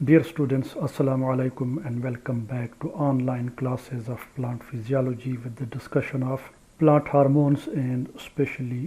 Dear students, Assalamu alaikum and welcome back to online classes of plant physiology with the discussion of plant hormones and especially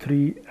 3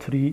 3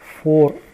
4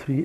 3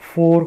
4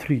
3।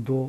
2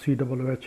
COOH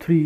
3।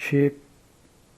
6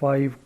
5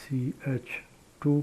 CH2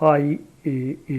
IAA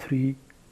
3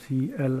Cl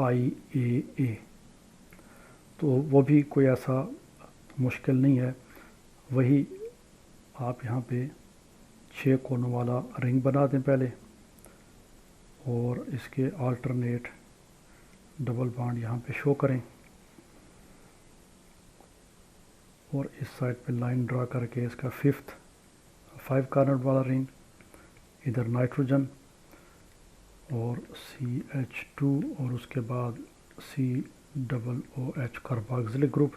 IAA। تو وہ بھی کوئی ایسا مشکل نہیں ہے. وہی آپ یہاں پہ 6 کونوں والا رنگ بنا دیں پہلے، اور اس کے آلٹرنیٹ ڈبل بانڈ یہاں پہ شو کریں، اور اس سائڈ پہ لائن ڈرا کر کے اس کا 5 کارنر والا رنگ، ادھر نائٹروجن اور CH2 اور اس کے بعد COOH کارباکسلک گروپ،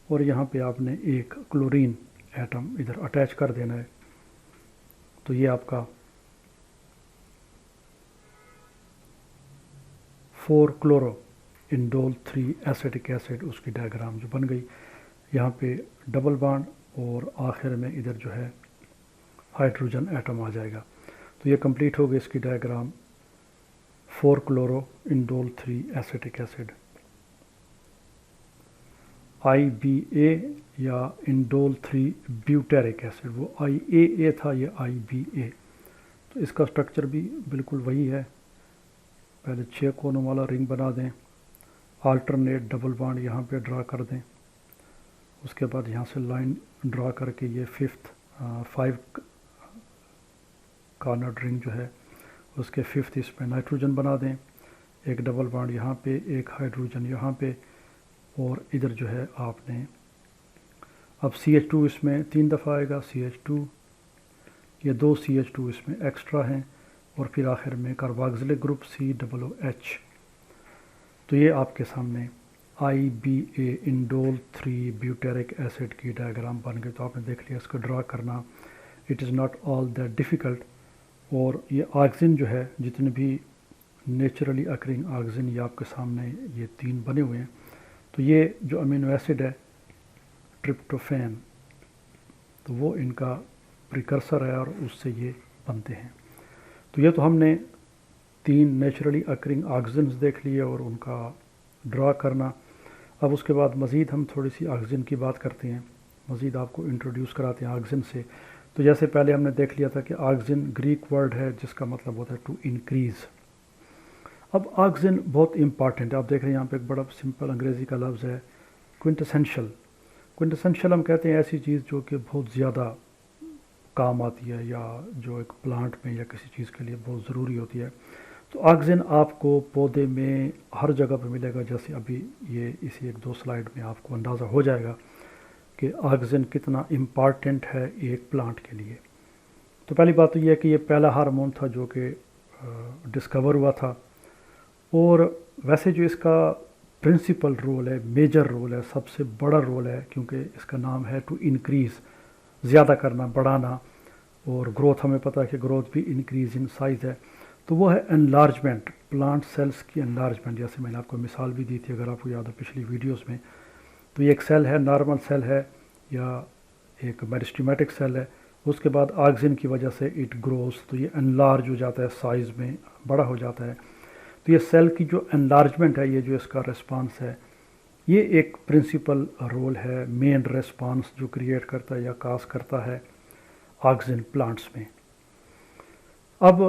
اور یہاں پہ آپ نے ایک کلورین ایٹم ادھر اٹیچ کر دینا ہے. تو یہ آپ کا 4 کلورو انڈول 3 ایسیٹک ایسڈ اس کی ڈائیگرام جو بن گئی. یہاں پہ ڈبل بانڈ اور آخر میں ادھر جو ہے ہائیڈروجن ایٹم آ جائے گا. تو یہ کمپلیٹ ہو گئی اس کی diagram 4 chloro indole 3 acetic acid. IBA یا انڈول 3 بیوٹیرک ایسڈ، وہ IAA تھا، یہ IBA. تو اس کا سٹرکچر بھی بالکل وہی ہے. پہلے 6 کونوں والا رنگ بنا دیں، آلٹرنیٹ ڈبل بانڈ یہاں پہ ڈرا کر دیں، اس کے بعد یہاں سے لائن ڈرا کر کے یہ 5 کارنر رنگ جو ہے اس کے 5 اس میں نائٹروجن بنا دیں، ایک ڈبل بانڈ یہاں پہ، ایک ہائیڈروجن یہاں پہ، اور ادھر جو ہے آپ نے اب CH2 اس میں 3 دفعہ آئے گا. CH2، یہ 2 CH2 اس میں ایکسٹرا ہیں، اور پھر آخر میں کارباکسلک گروپ COOH. تو یہ آپ کے سامنے IBA انڈول 3 بیوٹیرک ایسڈ کی ڈائیگرام بن گئی. تو آپ نے دیکھ لیا اس کو ڈرا کرنا it is not all that difficult. اور یہ آکسیجن جو ہے، جتنے بھی نیچرلی اکرنگ آکسیجن، یہ آپ کے سامنے یہ 3 بنے ہوئے ہیں. تو یہ جو امینو ایسڈ ہے ٹرپٹوفین، تو وہ ان کا پریکرسر ہے اور اس سے یہ بنتے ہیں. تو یہ تو ہم نے 3 نیچرلی اکرنگ آکسیجنز دیکھ لیے اور ان کا ڈرا کرنا. اب اس کے بعد مزید ہم تھوڑی سی آکسیجن کی بات کرتے ہیں، مزید آپ کو انٹروڈیوس کراتے ہیں آکسیجن سے. تو جیسے پہلے ہم نے دیکھ لیا تھا کہ آکسیجن گریک ورڈ ہے جس کا مطلب ہوتا ہے ٹو انکریز. اب آکسیجن بہت امپارٹنٹ ہے. آپ دیکھ رہے ہیں یہاں پہ ایک بڑا سمپل انگریزی کا لفظ ہے کوئنٹسینشل. کوئنٹسینشل ہم کہتے ہیں ایسی چیز جو کہ بہت زیادہ کام آتی ہے، یا جو ایک پلانٹ میں یا کسی چیز کے لیے بہت ضروری ہوتی ہے. تو آکسیجن آپ کو پودے میں ہر جگہ پہ ملے گا. جیسے ابھی یہ اسی 1-2 سلائیڈ میں آپ کو اندازہ ہو جائے گا کہ آکسیجن کتنا امپارٹنٹ ہے ایک پلانٹ کے لیے. تو پہلی بات تو یہ ہے کہ یہ پہلا ہارمون تھا جو کہ ڈسکور ہوا تھا، اور ویسے جو اس کا پرنسپل رول ہے، میجر رول ہے، سب سے بڑا رول ہے، کیونکہ اس کا نام ہے ٹو انکریز، زیادہ کرنا، بڑھانا. اور گروتھ ہمیں پتہ ہے کہ گروتھ بھی انکریز ان سائز ہے. تو وہ ہے انلارجمنٹ، پلانٹ سیلز کی انلارجمنٹ. جیسے میں نے آپ کو مثال بھی دی تھی اگر آپ کو یاد ہو پچھلی ویڈیوز میں. تو یہ ایک سیل ہے، نارمل سیل ہے یا ایک میرسٹیمیٹک سیل ہے. اس کے بعد آکسیجن کی وجہ سے اٹ گروز، تو یہ انلارج ہو جاتا ہے، سائز میں بڑا ہو جاتا ہے. تو یہ سیل کی جو انلارجمنٹ ہے، یہ جو اس کا ریسپانس ہے، یہ ایک پرنسپل رول ہے، مین ریسپانس جو کریٹ کرتا ہے یا کاز کرتا ہے آکسیجن پلانٹس میں. اب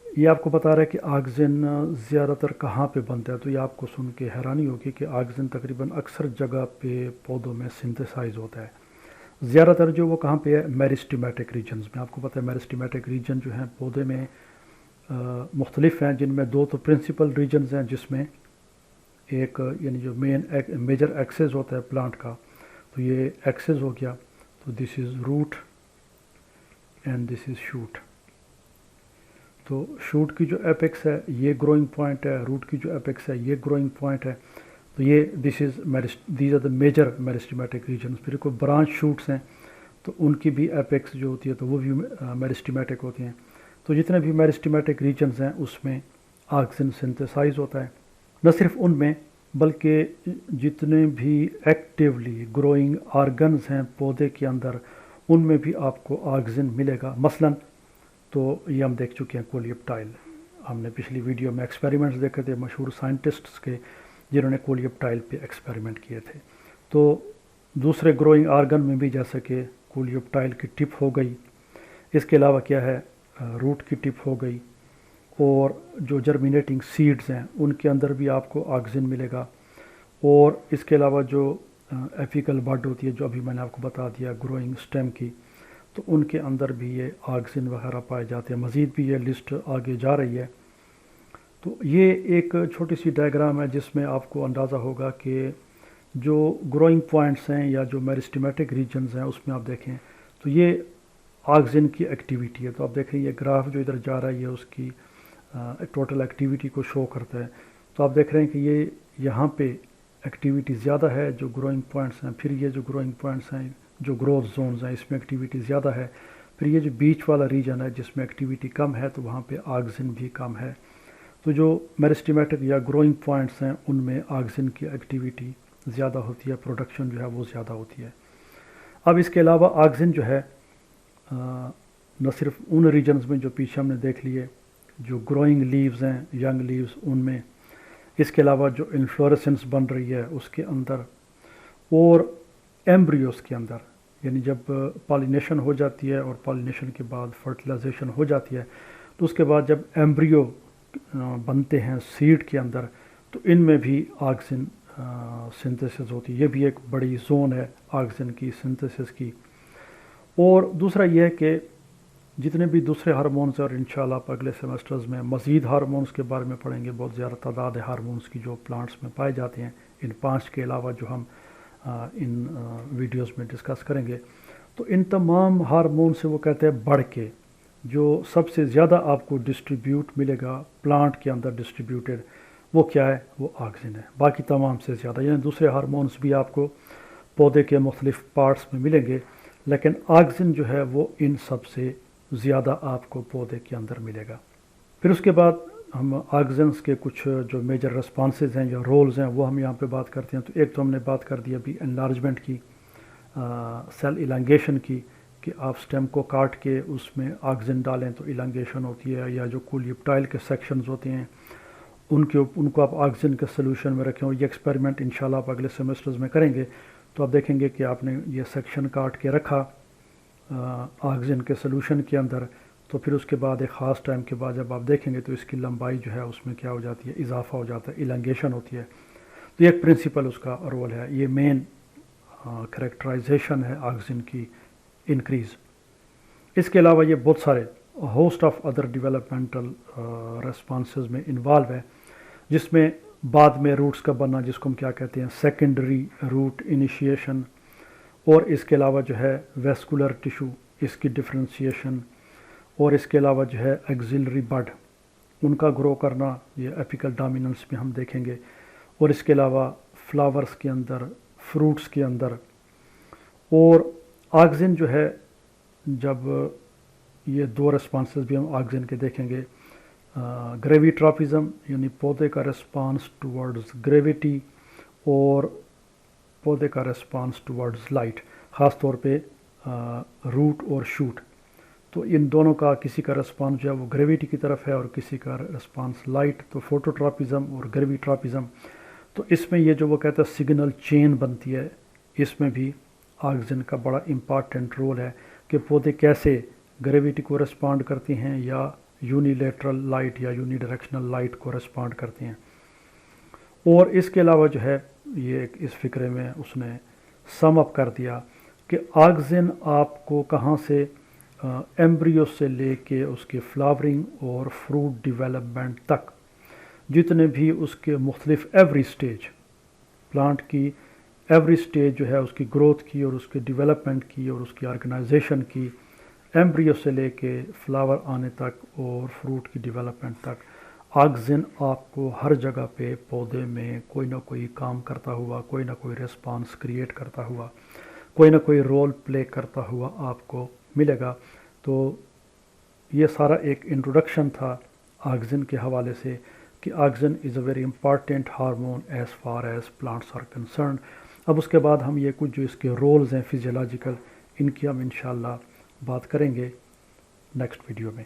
یہ آپ کو بتا رہا ہے کہ آکسیجن زیادہ تر کہاں پہ بنتا ہے. تو یہ آپ کو سن کے حیرانی ہوگی کہ آکسیجن تقریباً اکثر جگہ پہ پودوں میں سنتھسائز ہوتا ہے. زیادہ تر جو وہ کہاں پہ ہے، میرسٹیمیٹک ریجنز میں. آپ کو پتہ ہے میرسٹیمیٹک ریجن جو ہیں پودے میں مختلف ہیں، جن میں 2 تو پرنسپل ریجنز ہیں، جس میں ایک یعنی جو میجر ایکسس ہوتا ہے پلانٹ کا، تو یہ ایکسس ہو گیا. تو this is root and this is shoot. تو شوٹ کی جو ایپیکس ہے یہ گروئنگ پوائنٹ ہے، روٹ کی جو ایپیکس ہے یہ گروئنگ پوائنٹ ہے. تو یہ these are the major meristematic regions. پھر کوئی برانچ شوٹس ہیں تو ان کی بھی ایپیکس جو ہوتی ہے تو وہ بھی میرسٹیمیٹک ہوتی ہیں. تو جتنے بھی میرسٹیمیٹک ریجنز ہیں اس میں آکسیجن سنتھسائز ہوتا ہے. نہ صرف ان میں بلکہ جتنے بھی ایکٹیولی گروئنگ آرگنز ہیں پودے کے اندر، ان میں بھی آپ کو آکسیجن ملے گا. مثلاً تو یہ ہم دیکھ چکے ہیں کولیپٹائل. ہم نے پچھلی ویڈیو میں ایکسپیریمنٹس دیکھے تھے مشہور سائنٹسٹس کے، جنہوں نے کولیپٹائل پہ ایکسپیریمنٹ کیے تھے. تو دوسرے گروئنگ آرگن میں بھی جیسا کہ کولیپٹائل کی ٹپ ہو گئی، اس کے علاوہ کیا ہے، روٹ کی ٹپ ہو گئی، اور جو جرمینیٹنگ سیڈز ہیں ان کے اندر بھی آپ کو آکسیجن ملے گا. اور اس کے علاوہ جو ایپیکل بڈ ہوتی ہے جو ابھی میں نے آپ کو بتا دیا گروئنگ سٹیم کی، تو ان کے اندر بھی یہ آکسن وغیرہ پائے جاتے ہیں. مزید بھی یہ لسٹ آگے جا رہی ہے. تو یہ ایک چھوٹی سی ڈائیگرام ہے جس میں آپ کو اندازہ ہوگا کہ جو گروئنگ پوائنٹس ہیں یا جو میرسٹیمیٹک ریجنز ہیں اس میں آپ دیکھیں تو یہ آکسن کی ایکٹیویٹی ہے. تو آپ دیکھ رہے ہیں یہ گراف جو ادھر جا رہا ہے یہ اس کی ٹوٹل ایکٹیویٹی کو شو کرتا ہے. تو آپ دیکھ رہے ہیں کہ یہ یہاں پہ ایکٹیویٹی زیادہ ہے جو گروئنگ پوائنٹس ہیں. پھر یہ جو گروئنگ پوائنٹس ہیں جو گروتھ زونز ہیں اس میں ایکٹیویٹی زیادہ ہے. پھر یہ جو بیچ والا ریجن ہے جس میں ایکٹیویٹی کم ہے تو وہاں پہ آکسن بھی کم ہے. تو جو میرسٹیمیٹک یا گروئنگ پوائنٹس ہیں ان میں آکسن کی ایکٹیویٹی زیادہ ہوتی ہے، پروڈکشن جو ہے وہ زیادہ ہوتی ہے. اب اس کے علاوہ آکسن جو ہے نہ صرف ان ریجنز میں جو پیچھے ہم نے دیکھ لیے جو گروئنگ لیوز ہیں ینگ لیوز ان میں، اس کے علاوہ جو انفلوریسنس بن رہی ہے اس کے اندر، اور ایمبریوز کے اندر، یعنی جب پالینیشن ہو جاتی ہے اور پالینیشن کے بعد فرٹیلائزیشن ہو جاتی ہے تو اس کے بعد جب ایمبریو بنتے ہیں سیڈ کے اندر تو ان میں بھی آکسن سنتھسس ہوتی ہے. یہ بھی ایک بڑی زون ہے آکسن کی سنتھسس کی. اور دوسرا یہ ہے کہ جتنے بھی دوسرے ہارمونز ہیں، اور انشاءاللہ آپ اگلے سیمسٹرز میں مزید ہارمونز کے بارے میں پڑھیں گے، بہت زیادہ تعداد ہے ہارمونز کی جو پلانٹس میں پائے جاتے ہیں ان 5 کے علاوہ جو ہم ان ویڈیوز میں ڈسکس کریں گے. تو ان تمام ہارمون سے وہ کہتے ہیں بڑھ کے جو سب سے زیادہ آپ کو ڈسٹریبیوٹ ملے گا پلانٹ کے اندر ڈسٹریبیوٹیڈ، وہ کیا ہے؟ وہ آکسن ہے. باقی تمام سے زیادہ، یعنی دوسرے ہارمونز بھی آپ کو پودے کے مختلف پارٹس میں ملیں گے لیکن آکسن جو ہے وہ ان سب سے زیادہ آپ کو پودے کے اندر ملے گا. پھر اس کے بعد ہم آکسنس کے کچھ جو میجر ریسپانسز ہیں یا رولز ہیں وہ ہم یہاں پہ بات کرتے ہیں. تو ایک تو ہم نے بات کر دی ابھی انلارجمنٹ کی، سیل ایلانگیشن کی، کہ آپ سٹیم کو کاٹ کے اس میں آکسن ڈالیں تو ایلانگیشن ہوتی ہے، یا جو کولیپٹائل کے سیکشنز ہوتے ہیں ان کو آپ آکسن کے سلوشن میں رکھیں. اور یہ ایکسپیریمنٹ انشاءاللہ آپ اگلے سیمسٹرز میں کریں گے تو آپ دیکھیں گے کہ آپ نے یہ سیکشن کاٹ کے رکھا آکسن کے سلوشن کے اندر، تو پھر اس کے بعد ایک خاص ٹائم کے بعد جب آپ دیکھیں گے تو اس کی لمبائی جو ہے اس میں کیا ہو جاتی ہے؟ اضافہ ہو جاتا ہے، ایلانگیشن ہوتی ہے. تو یہ ایک پرنسپل اس کا رول ہے، یہ مین کریکٹرائزیشن ہے آکسن کی انکریز. اس کے علاوہ یہ بہت سارے host of other developmental responses میں انوالو ہے، جس میں بعد میں روٹس کا بننا جس کو ہم کیا کہتے ہیں سیکنڈری روٹ انیشیشن، اور اس کے علاوہ جو ہے ویسکولر ٹیشو اس کی ڈفرینسیشن، اور اس کے علاوہ جو ہے ایگزیلری بڈ ان کا گرو کرنا، یہ ایپیکل ڈومیننس میں ہم دیکھیں گے. اور اس کے علاوہ فلاورز کے اندر، فروٹس کے اندر. اور آکسن جو ہے جب یہ 2 ریسپانسز بھی ہم آکسن کے دیکھیں گے، گریویٹراپزم یعنی پودے کا ریسپانس ٹورڈز گریویٹی، اور پودے کا ریسپانس ٹورڈز لائٹ، خاص طور پہ روٹ اور شوٹ. تو ان دونوں کا کسی کا ریسپانس جو ہے وہ گریویٹی کی طرف ہے اور کسی کا ریسپانس لائٹ. تو فوٹوٹراپزم اور گریویٹراپزم، تو اس میں یہ جو وہ کہتا ہے سگنل چین بنتی ہے، اس میں بھی آکسن کا بڑا امپارٹنٹ رول ہے کہ پودے کیسے گریویٹی کو ریسپانڈ کرتے ہیں یا یونیلیٹرل لائٹ یا یونی ڈائریکشنل لائٹ کو ریسپانڈ کرتے ہیں. اور اس کے علاوہ جو ہے یہ اس فقرے میں اس نے سم اپ کر دیا کہ آکسن آپ کو کہاں سے ایمبریو سے لے کے اس کے فلاورنگ اور فروٹ ڈیولپمنٹ تک جتنے بھی اس کے مختلف ایوری سٹیج، پلانٹ کی ایوری سٹیج جو ہے اس کی گروتھ کی اور اس کے ڈیولپمنٹ کی اور اس کی آرگنائزیشن کی، ایمبریو سے لے کے فلاور آنے تک اور فروٹ کی ڈیولپمنٹ تک، آکسن آپ کو ہر جگہ پہ پودے میں کوئی نہ کوئی کام کرتا ہوا، کوئی نہ کوئی ریسپانس کریٹ کرتا ہوا، کوئی نہ کوئی رول پلے کرتا ہوا آپ کو ملے گا. تو یہ سارا ایک انٹروڈکشن تھا آکسن کے حوالے سے کہ auxin is a very important hormone as far as plants are concerned. اب اس کے بعد ہم یہ کچھ جو اس کے رولز ہیں فزیولوجیکل، ان کی ہم انشاءاللہ بات کریں گے نیکسٹ ویڈیو میں.